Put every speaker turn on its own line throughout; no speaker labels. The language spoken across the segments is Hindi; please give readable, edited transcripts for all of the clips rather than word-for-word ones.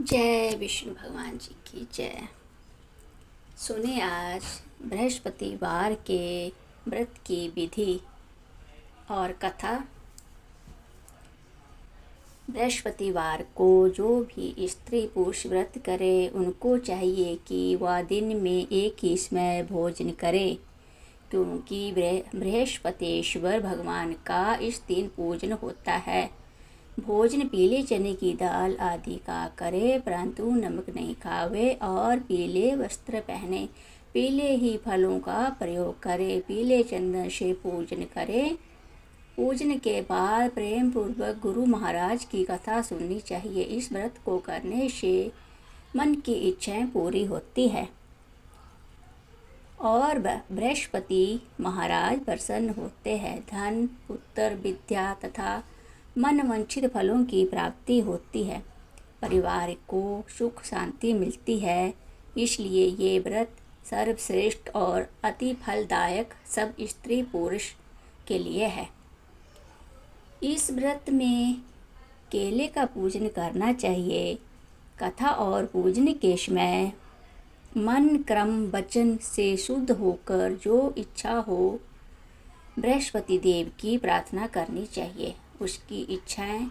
जय विष्णु भगवान जी की जय। सुने आज बृहस्पतिवार के व्रत की विधि और कथा। बृहस्पतिवार को जो भी स्त्री पुरुष व्रत करे उनको चाहिए कि वह दिन में एक ही समय भोजन करे, क्योंकि बृहस्पतिश्वर भगवान का इस दिन पूजन होता है। भोजन पीले चने की दाल आदि का करे, परंतु नमक नहीं खावे और पीले वस्त्र पहने, पीले ही फलों का प्रयोग करे, पीले चंदन से पूजन करे। पूजन के बाद प्रेम पूर्वक गुरु महाराज की कथा सुननी चाहिए। इस व्रत को करने से मन की इच्छाएं पूरी होती है और बृहस्पति महाराज प्रसन्न होते हैं। धन, पुत्र, विद्या तथा मनवांछित फलों की प्राप्ति होती है। परिवार को सुख शांति मिलती है। इसलिए ये व्रत सर्वश्रेष्ठ और अति फलदायक सब स्त्री पुरुष के लिए है। इस व्रत में केले का पूजन करना चाहिए। कथा और पूजन के समय मन, क्रम, वचन से शुद्ध होकर जो इच्छा हो बृहस्पति देव की प्रार्थना करनी चाहिए। उसकी इच्छाएं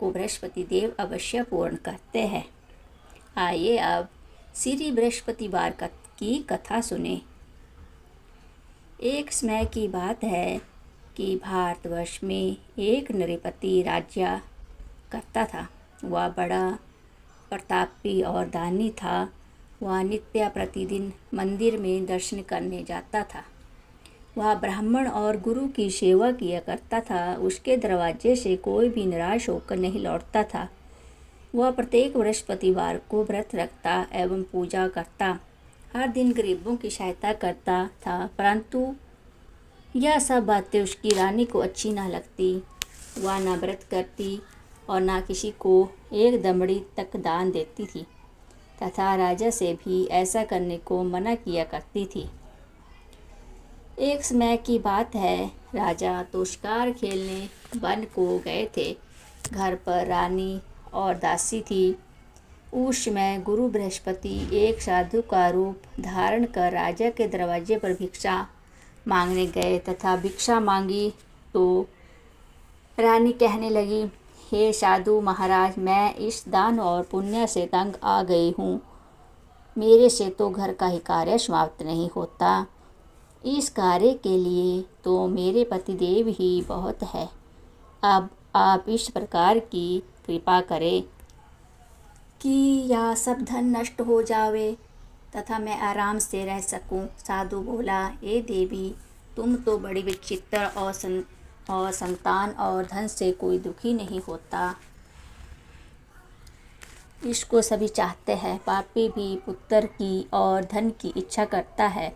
को बृहस्पति देव अवश्य पूर्ण करते हैं। आइए अब श्री बृहस्पतिवार की कथा सुने। एक समय की बात है कि भारतवर्ष में एक नृपति राज्य करता था। वह बड़ा प्रतापी और दानी था। वह नित्य प्रतिदिन मंदिर में दर्शन करने जाता था। वह ब्राह्मण और गुरु की सेवा किया करता था। उसके दरवाजे से कोई भी निराश होकर नहीं लौटता था। वह प्रत्येक बृहस्पतिवार को व्रत रखता एवं पूजा करता। हर दिन गरीबों की सहायता करता था, परंतु यह सब बातें उसकी रानी को अच्छी न लगती। वह न व्रत करती और न किसी को एक दमड़ी तक दान देती थी तथा राजा से भी ऐसा करने को मना किया करती थी। एक समय की बात है, राजा तो शिकार खेलने वन को गए थे। घर पर रानी और दासी थी। उस समय गुरु बृहस्पति एक साधु का रूप धारण कर राजा के दरवाजे पर भिक्षा मांगने गए तथा भिक्षा मांगी तो रानी कहने लगी, हे साधु महाराज, मैं इस दान और पुण्य से तंग आ गई हूँ। मेरे से तो घर का ही कार्य समाप्त नहीं होता। इस कार्य के लिए तो मेरे पतिदेव ही बहुत है। अब आप इस प्रकार की कृपा करें कि यह सब धन नष्ट हो जावे तथा मैं आराम से रह सकूं। साधु बोला, हे देवी, तुम तो बड़ी विचित्र और संतान और धन से कोई दुखी नहीं होता। इसको सभी चाहते हैं। पापी भी पुत्र की और धन की इच्छा करता है।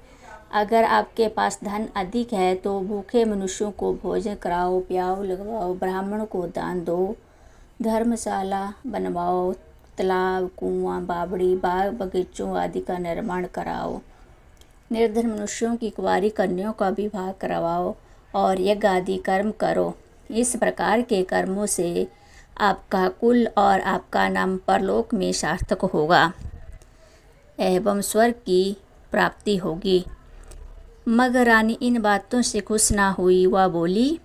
अगर आपके पास धन अधिक है तो भूखे मनुष्यों को भोजन कराओ, प्याऊ लगवाओ, ब्राह्मणों को दान दो, धर्मशाला बनवाओ, तालाब, कुआं, बावड़ी, बाग बगीचों आदि का निर्माण कराओ, निर्धन मनुष्यों की कुंवारी कन्याओं का विवाह करवाओ और यज्ञ आदि कर्म करो। इस प्रकार के कर्मों से आपका कुल और आपका नाम परलोक में सार्थक होगा एवं स्वर्ग की प्राप्ति होगी। मगर रानी इन बातों से खुश ना हुई। वह बोली,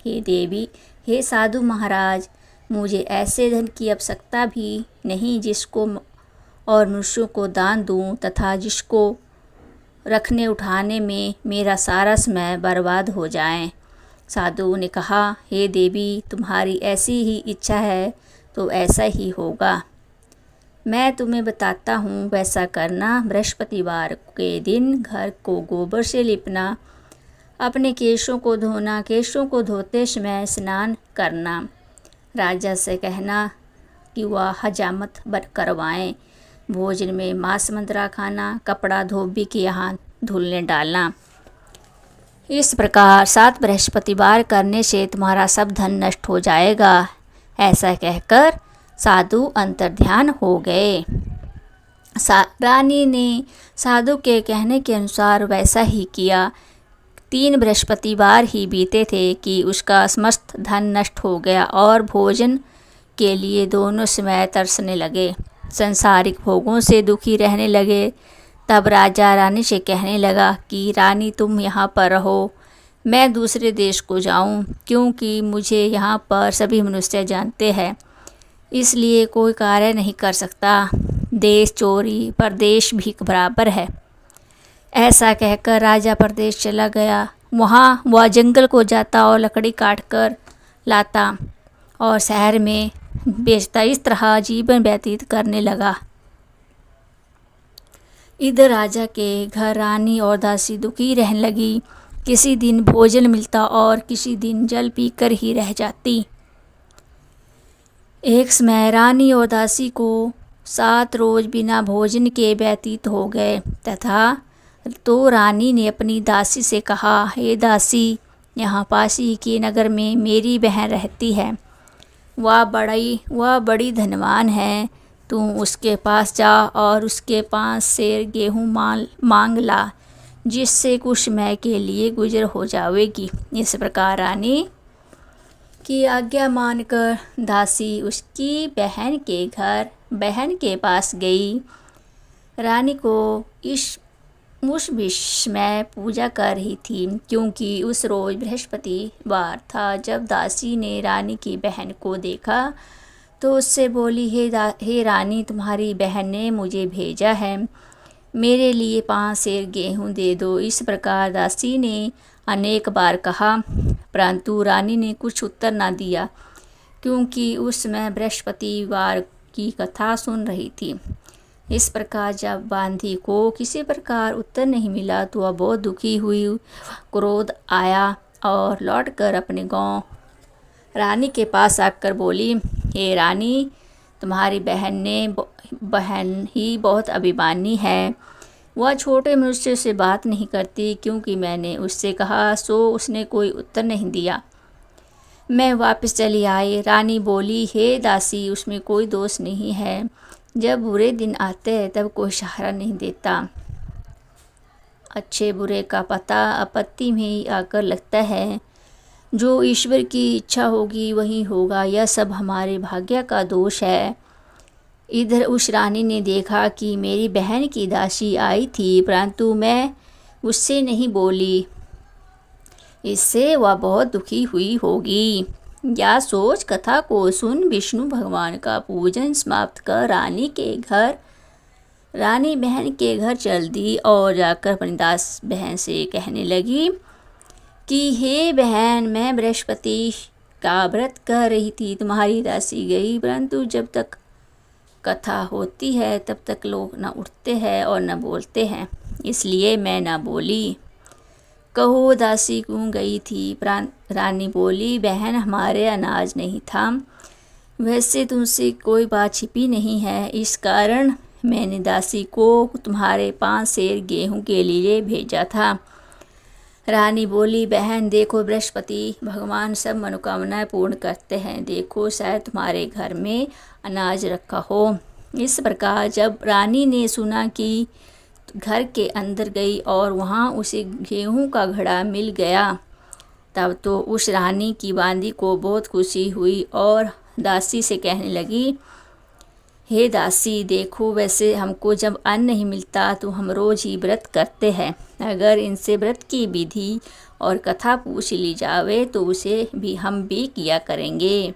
हे देवी, हे साधु महाराज, मुझे ऐसे धन की आवश्यकता भी नहीं जिसको और मनुष्यों को दान दूं तथा जिसको रखने उठाने में मेरा सारा समय बर्बाद हो जाए। साधु ने कहा, हे देवी, तुम्हारी ऐसी ही इच्छा है तो ऐसा ही होगा। मैं तुम्हें बताता हूँ, वैसा करना। बृहस्पतिवार के दिन घर को गोबर से लिपना, अपने केशों को धोना, केशों को धोते समय स्नान करना, राजा से कहना कि वह हजामत करवाएं, भोजन में मांस मंद्रा खाना, कपड़ा धोबी के यहाँ धुलने डालना। इस प्रकार 7 बृहस्पतिवार करने से तुम्हारा सब धन नष्ट हो जाएगा। ऐसा कहकर साधु अंतर्ध्यान हो गए। रानी ने साधु के कहने के अनुसार वैसा ही किया। 3 बृहस्पतिवार ही बीते थे कि उसका समस्त धन नष्ट हो गया और भोजन के लिए दोनों समय तरसने लगे। संसारिक भोगों से दुखी रहने लगे। तब राजा रानी से कहने लगा कि रानी तुम यहाँ पर रहो, मैं दूसरे देश को जाऊँ, क्योंकि मुझे यहाँ पर सभी मनुष्य जानते हैं, इसलिए कोई कार्य नहीं कर सकता। देश चोरी परदेश भी बराबर है। ऐसा कहकर राजा परदेश चला गया। वहाँ वह जंगल को जाता और लकड़ी काट कर लाता और शहर में बेचता। इस तरह जीवन व्यतीत करने लगा। इधर राजा के घर रानी और दासी दुखी रहने लगी। किसी दिन भोजन मिलता और किसी दिन जल पीकर ही रह जाती। एक समय रानी और दासी को 7 रोज बिना भोजन के व्यतीत हो गए तथा तो रानी ने अपनी दासी से कहा, हे दासी, यहाँ पासी के नगर में मेरी बहन रहती है। वह बड़ी धनवान है। तू उसके पास जा और उसके 5 सेर गेहूँ मांग ला, जिससे कुछ समय के लिए गुजर हो जाएगी। इस प्रकार रानी की आज्ञा मानकर दासी उसकी बहन के पास गई। रानी को उस विस्मय पूजा कर रही थी, क्योंकि उस रोज बृहस्पतिवार था। जब दासी ने रानी की बहन को देखा तो उससे बोली, हे रानी, तुम्हारी बहन ने मुझे भेजा है, मेरे लिए 5 सेर गेहूँ दे दो। इस प्रकार दासी ने अनेक बार कहा, परंतु रानी ने कुछ उत्तर न दिया, क्योंकि उस समय बृहस्पतिवार की कथा सुन रही थी। इस प्रकार जब बांधी को किसी प्रकार उत्तर नहीं मिला तो वह बहुत दुखी हुई। क्रोध आया और लौटकर अपने गांव रानी के पास आकर बोली, हे रानी, तुम्हारी बहन ही बहुत अभिमानी है। वह छोटे मनुष्य से बात नहीं करती, क्योंकि मैंने उससे कहा सो उसने कोई उत्तर नहीं दिया। मैं वापस चली आई। रानी बोली, हे दासी, उसमें कोई दोष नहीं है। जब बुरे दिन आते हैं तब कोई सहारा नहीं देता। अच्छे बुरे का पता आपत्ति में ही आकर लगता है। जो ईश्वर की इच्छा होगी वही होगा। यह सब हमारे भाग्य का दोष है। इधर उस रानी ने देखा कि मेरी बहन की दासी आई थी, परंतु मैं उससे नहीं बोली। इससे वह बहुत दुखी हुई होगी। या सोच कथा को सुन विष्णु भगवान का पूजन समाप्त कर रानी बहन के घर चल दी और जाकर अपनी दास बहन से कहने लगी कि हे बहन, मैं बृहस्पति का व्रत कर रही थी, तुम्हारी दासी गई, परंतु जब तक कथा होती है तब तक लोग न उठते हैं और न बोलते हैं, इसलिए मैं न बोली। कहो दासी क्यों गई थी? रानी बोली, बहन, हमारे अनाज नहीं था। वैसे तुमसे कोई बात छिपी नहीं है, इस कारण मैंने दासी को तुम्हारे 5 सेर गेहूँ के लिए भेजा था। रानी बोली, बहन देखो, बृहस्पति भगवान सब मनोकामनाएं पूर्ण करते हैं। देखो, शायद तुम्हारे घर में अनाज रखा हो। इस प्रकार जब रानी ने सुना कि घर के अंदर गई और वहाँ उसे गेहूं का घड़ा मिल गया, तब तो उस रानी की बांदी को बहुत खुशी हुई और दासी से कहने लगी, हे दासी, देखो, वैसे हमको जब अन्न नहीं मिलता तो हम रोज ही व्रत करते हैं। अगर इनसे व्रत की विधि और कथा पूछ ली जावे तो उसे भी हम भी किया करेंगे।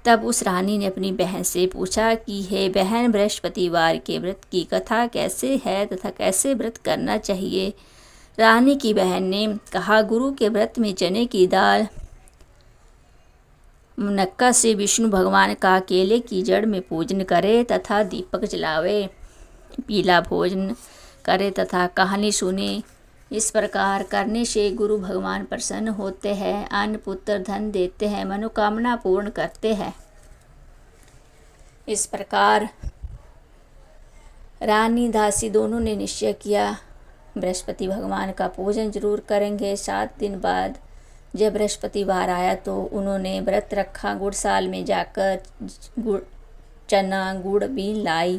तब उस रानी ने अपनी बहन से पूछा कि हे बहन, बृहस्पतिवार के व्रत की कथा कैसे है तथा कैसे व्रत करना चाहिए? रानी की बहन ने कहा, गुरु के व्रत में चने की दाल, मुनक्का से विष्णु भगवान का केले की जड़ में पूजन करे तथा दीपक जलावे, पीला भोजन करे तथा कहानी सुने। इस प्रकार करने से गुरु भगवान प्रसन्न होते हैं, अन्न पुत्र धन देते हैं, मनोकामना पूर्ण करते हैं। इस प्रकार रानी दासी दोनों ने निश्चय किया, बृहस्पति भगवान का पूजन जरूर करेंगे। 7 दिन बाद जब बृहस्पतिवार आया तो उन्होंने व्रत रखा। गुड़साल में जाकर चना गुड़ बीन लाई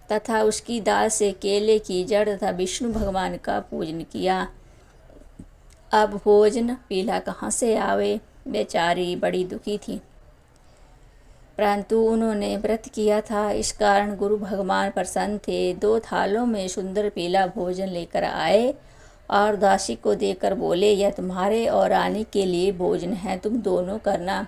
तथा उसकी दाल से केले की जड़ तथा विष्णु भगवान का पूजन किया। अब भोजन पीला कहाँ से आवे? बेचारी बड़ी दुखी थी। परंतु उन्होंने व्रत किया था, इस कारण गुरु भगवान प्रसन्न थे। 2 थालों में सुंदर पीला भोजन लेकर आए और दासी को देकर बोले, यह तुम्हारे और रानी के लिए भोजन है, तुम दोनों करना।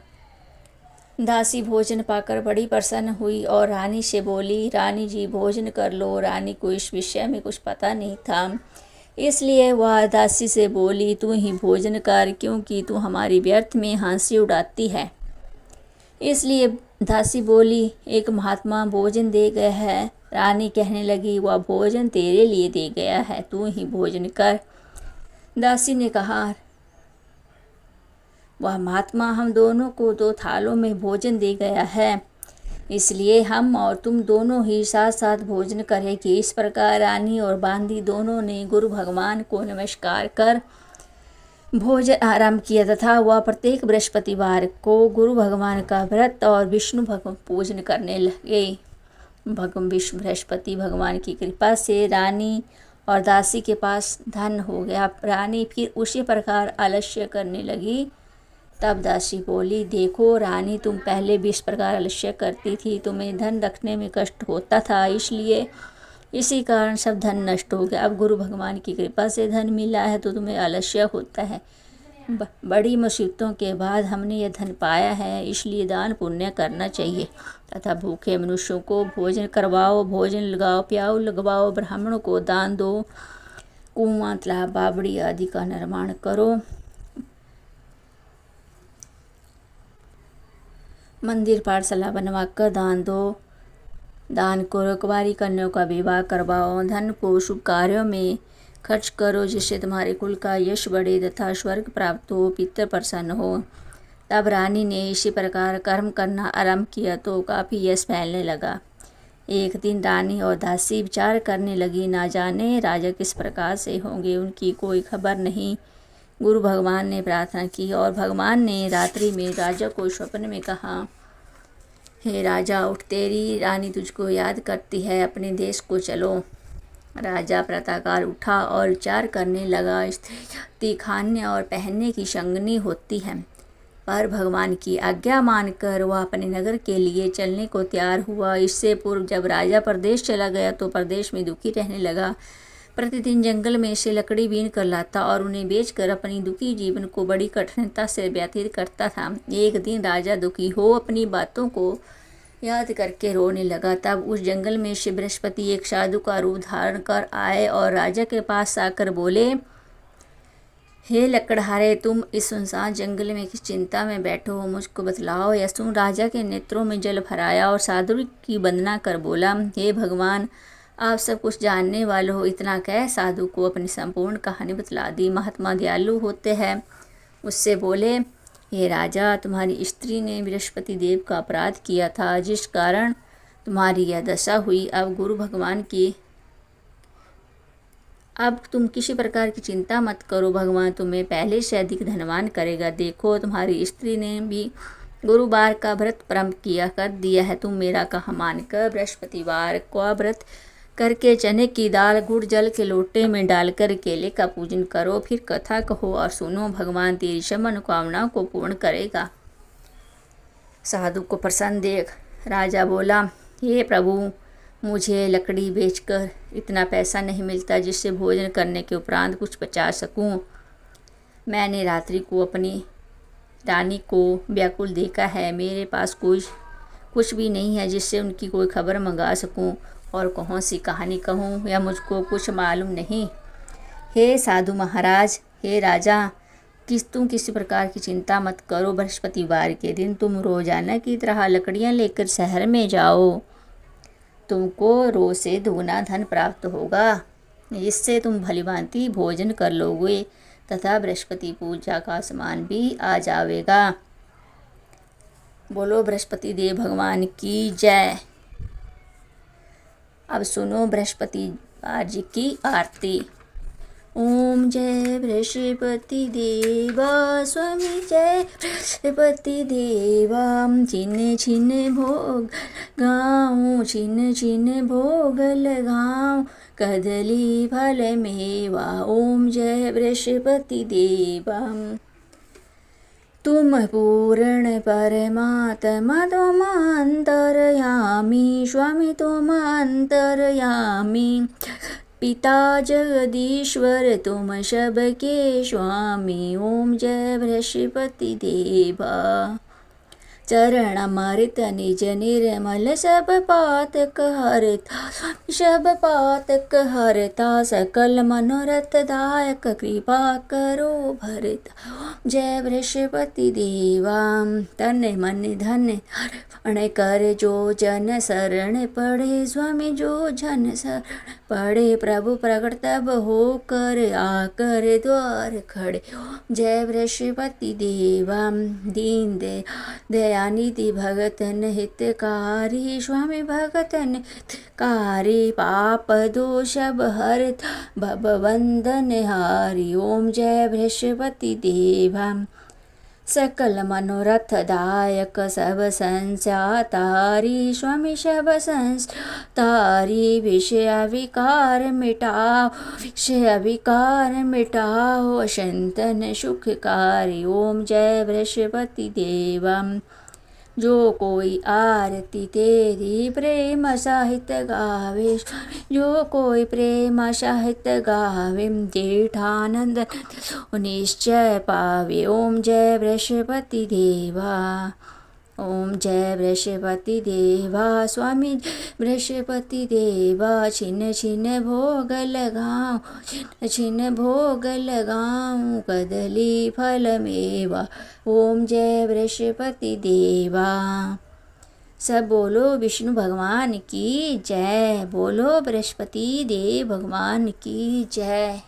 दासी भोजन पाकर बड़ी प्रसन्न हुई और रानी से बोली, रानी जी भोजन कर लो। रानी को इस विषय में कुछ पता नहीं था, इसलिए वह दासी से बोली, तू ही भोजन कर, क्योंकि तू हमारी व्यर्थ में हंसी उड़ाती है। इसलिए दासी बोली, एक महात्मा भोजन दे गया है। रानी कहने लगी, वह भोजन तेरे लिए दे गया है, तू ही भोजन कर। दासी ने कहा, वह महात्मा हम दोनों को 2 थालों में भोजन दे गया है, इसलिए हम और तुम दोनों ही साथ साथ भोजन करेंगे। इस प्रकार रानी और बांदी दोनों ने गुरु भगवान को नमस्कार कर भोजन आरंभ किया तथा वह प्रत्येक बृहस्पतिवार को गुरु भगवान का व्रत और विष्णु भगवान पूजन करने लगे। विष्णु बृहस्पति भगवान की कृपा से रानी और दासी के पास धन हो गया। रानी फिर उसी प्रकार आलस्य करने लगी। तब दासी बोली, देखो रानी, तुम पहले भी इस प्रकार आलस्य करती थी, तुम्हें धन रखने में कष्ट होता था, इसलिए इसी कारण सब धन नष्ट हो गया। अब गुरु भगवान की कृपा से धन मिला है तो तुम्हें आलस्य होता है। बड़ी मुसीबतों के बाद हमने यह धन पाया है, इसलिए दान पुण्य करना चाहिए तथा भूखे मनुष्यों को भोजन करवाओ, भोजन लगाओ, प्याऊ लगवाओ, ब्राह्मणों को दान दो, कुआं, तालाब, बावड़ी आदि का निर्माण करो, मंदिर पाठशाला बनवाकर दान दो, दान करो, कुंवारी कन्याओं का विवाह करवाओ, धन को शुभ कार्यों में खर्च करो, जिससे तुम्हारे कुल का यश बढ़े तथा स्वर्ग प्राप्त हो, पितर प्रसन्न हो। तब रानी ने इसी प्रकार कर्म करना आरंभ किया तो काफ़ी यश फैलने लगा। एक दिन रानी और दासी विचार करने लगी, ना जाने राजा किस प्रकार से होंगे, उनकी कोई खबर नहीं। गुरु भगवान ने प्रार्थना की और भगवान ने रात्रि में राजा को स्वप्न में कहा, हे राजा उठ, तेरी रानी तुझको याद करती है, अपने देश को चलो। राजा प्रातःकाल उठा और विचार करने लगा, स्त्री जाति खाने और पहनने की संगनी होती है, पर भगवान की आज्ञा मानकर वह अपने नगर के लिए चलने को तैयार हुआ। इससे पूर्व जब राजा प्रदेश चला गया तो प्रदेश में दुखी रहने लगा। प्रतिदिन जंगल में से लकड़ी बीन कर लाता और उन्हें बेचकर अपनी दुखी जीवन को बड़ी कठिनता से व्यतीत करता था। एक दिन राजा दुखी हो अपनी बातों को याद करके रोने लगा। तब उस जंगल में से बृहस्पति एक साधु का रूप धारण कर आए और राजा के पास आकर बोले, हे लकड़हारे, तुम इस सुनसान जंगल में किस चिंता में बैठो हो, मुझको बतलाओ। यह सुन राजा के नेत्रों में जल भराया और साधु की वंदना कर बोला, हे भगवान, आप सब कुछ जानने वाले हो। इतना कह साधु को अपनी संपूर्ण कहानी बतला दी। महात्मा दयालु होते हैं, उससे बोले, हे राजा, तुम्हारी स्त्री ने बृहस्पति देव का अपराध किया था, जिस कारण तुम्हारी यह दशा हुई। अब तुम किसी प्रकार की चिंता मत करो, भगवान तुम्हें पहले से अधिक धनवान करेगा। देखो, तुम्हारी स्त्री ने भी गुरुवार का व्रत प्रारंभ कर दिया है। तुम मेरा कहा मानकर बृहस्पतिवार का व्रत करके चने की दाल गुड़ जल के लोटे में डालकर केले का पूजन करो, फिर कथा कहो और सुनो, भगवान तेरी सब मनोकामनाओं को पूर्ण करेगा। साधु को प्रसन्न देख राजा बोला, हे प्रभु, मुझे लकड़ी बेचकर इतना पैसा नहीं मिलता जिससे भोजन करने के उपरांत कुछ बचा सकूं। मैंने रात्रि को अपनी रानी को व्याकुल देखा है, मेरे पास कुछ भी नहीं है जिससे उनकी कोई खबर मंगा सकूं, और कौन सी कहानी कहूँ या मुझको कुछ मालूम नहीं। हे साधु महाराज, हे राजा, तुम किसी प्रकार की चिंता मत करो। बृहस्पतिवार के दिन तुम रोजाना की तरह लकड़ियाँ लेकर शहर में जाओ, तुमको रोज से दुगना धन प्राप्त होगा, इससे तुम भलीभांति भोजन कर लोगे तथा बृहस्पति पूजा का सामान भी आ जाएगा। बोलो बृहस्पति देव भगवान की जय। अब सुनो बृहस्पति जी की आरती। ओम जय बृहस्पति देवा स्वामी, जय बृहस्पति देवा। छिन छिन भोग लगाऊं, छिन छिन भोग लगाऊं, कदली फल मेवा। ओम जय बृहस्पति देवा। तुम पूर्ण परमात्मा त्वमन्तर्यामी स्वामी त्वमन्तर्यामी पिता जगदीश्वर तुम सबके स्वामी। ओम जय बृहस्पति देवा। चरणामृत निज निर्मल सब पातक हरता सब पातक हरता सकल मनोरथ दायक कृपा करो भरता। जय बृहस्पति देवा। तन मन धन अर्पण कर जो जन शरण पड़े स्वामी जो जन शरण पड़े प्रभु प्रकट तब हो कर आकर द्वार खड़े। जय बृहस्पति देवा। दीन दयानिधि भगतन हितकारी स्वामी भगतन हितकारी पाप दोष हरत भव वंदन हारी। ओम जय बृहस्पति देवा। सकल मनोरथ दायक सब संस्यातारी स्वामी सब संस्तारी विषय विकार मिटाओ विषय विकार मिटाओ संतन सुखकारी। ओम जय बृहस्पति देवा। जो कोई आरती तेरी प्रेम सहित गावे जो कोई प्रेम सहित गावे जेठानंद निश्चय पावे। ओम जय बृहस्पति देवा। ओम जय बृहस्पति देवा। स्वामी बृहस्पति देवा। छिन छिन भोग लगाऊं छिन छिन भोग लगाऊं कदली फल मेवा। ओम जय बृहस्पति देवा। सब बोलो विष्णु भगवान की जय। बोलो बृहस्पति देव भगवान की जय।